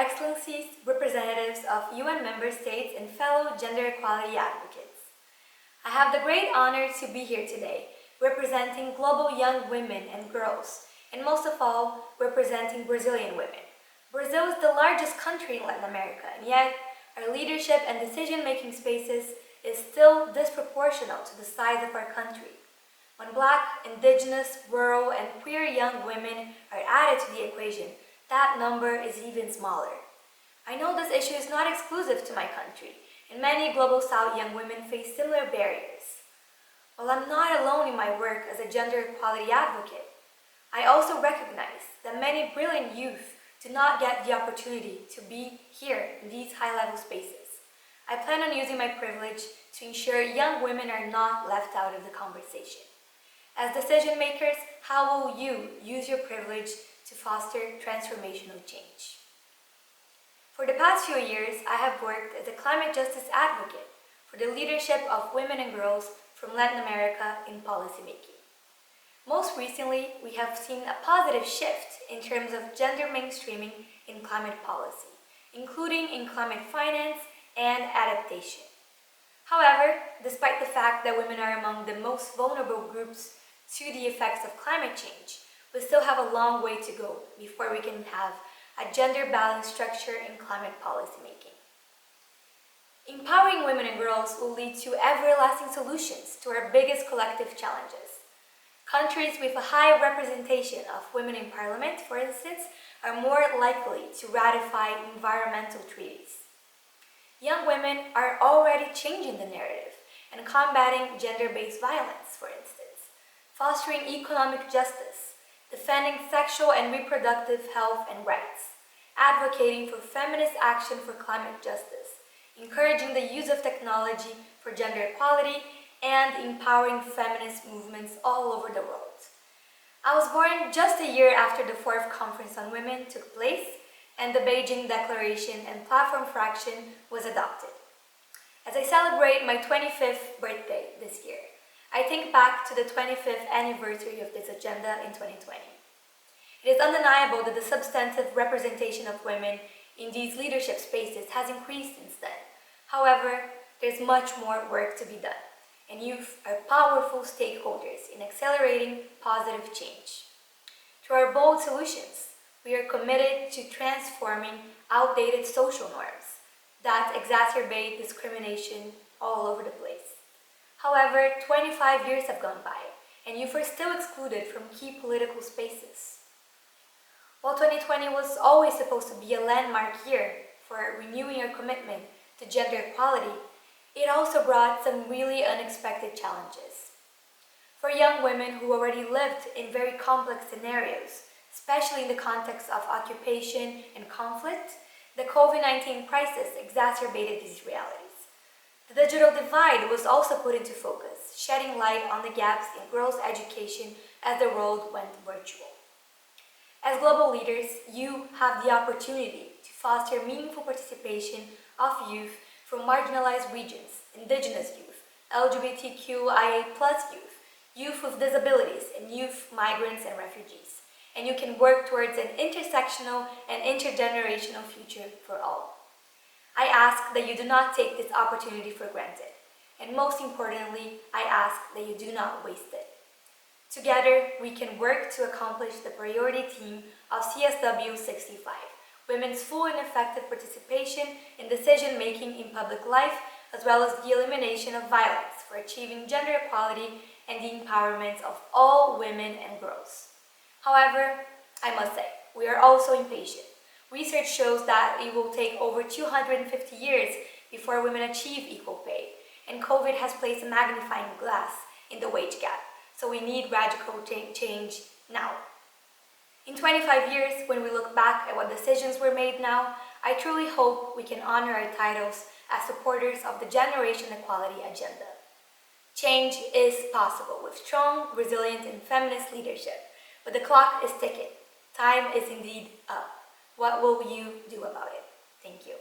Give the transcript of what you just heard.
Excellencies, representatives of UN member states, and fellow gender equality advocates. I have the great honor to be here today, representing global young women and girls, and most of all, representing Brazilian women. Brazil is the largest country in Latin America, and yet our leadership and decision-making spaces is still disproportional to the size of our country. When Black, Indigenous, rural, and queer young women are added to the equation, that number is even smaller. I know this issue is not exclusive to my country, and many Global South young women face similar barriers. While I'm not alone in my work as a gender equality advocate, I also recognize that many brilliant youth do not get the opportunity to be here in these high-level spaces. I plan on using my privilege to ensure young women are not left out of the conversation. As decision makers, how will you use your privilege to foster transformational change? For the past few years, I have worked as a climate justice advocate for the leadership of women and girls from Latin America in policymaking. Most recently, we have seen a positive shift in terms of gender mainstreaming in climate policy, including in climate finance and adaptation. However, despite the fact that women are among the most vulnerable groups to the effects of climate change, we still have a long way to go before we can have a gender-balanced structure in climate policymaking. Empowering women and girls will lead to everlasting solutions to our biggest collective challenges. Countries with a high representation of women in parliament, for instance, are more likely to ratify environmental treaties. Young women are already changing the narrative and combating gender-based violence, for instance, fostering economic justice, defending sexual and reproductive health and rights, advocating for feminist action for climate justice, encouraging the use of technology for gender equality, and empowering feminist movements all over the world. I was born just a year after the 4th Conference on Women took place and the Beijing Declaration and Platform for Action was adopted. As I celebrate my 25th birthday this year, I think back to the 25th anniversary of this agenda in 2020. It is undeniable that the substantive representation of women in these leadership spaces has increased since then. However, there's much more work to be done, and youth are powerful stakeholders in accelerating positive change. Through our bold solutions, we are committed to transforming outdated social norms that exacerbate discrimination all over the place. However, 25 years have gone by, and youth are still excluded from key political spaces. While 2020 was always supposed to be a landmark year for renewing our commitment to gender equality, it also brought some really unexpected challenges. For young women who already lived in very complex scenarios, especially in the context of occupation and conflict, the COVID-19 crisis exacerbated these realities. The digital divide was also put into focus, shedding light on the gaps in girls' education as the world went virtual. As global leaders, you have the opportunity to foster meaningful participation of youth from marginalized regions, Indigenous youth, LGBTQIA+ youth, youth with disabilities, and youth, migrants, and refugees. And you can work towards an intersectional and intergenerational future for all. I ask that you do not take this opportunity for granted. And most importantly, I ask that you do not waste it. Together, we can work to accomplish the priority theme of CSW 65, women's full and effective participation in decision-making in public life, as well as the elimination of violence for achieving gender equality and the empowerment of all women and girls. However, I must say, we are also impatient. Research shows that it will take over 250 years before women achieve equal pay, and COVID has placed a magnifying glass in the wage gap, so we need radical change now. In 25 years, when we look back at what decisions were made now, I truly hope we can honor our titles as supporters of the generation equality agenda. Change is possible with strong, resilient, and feminist leadership, but the clock is ticking. Time is indeed up. What will you do about it? Thank you.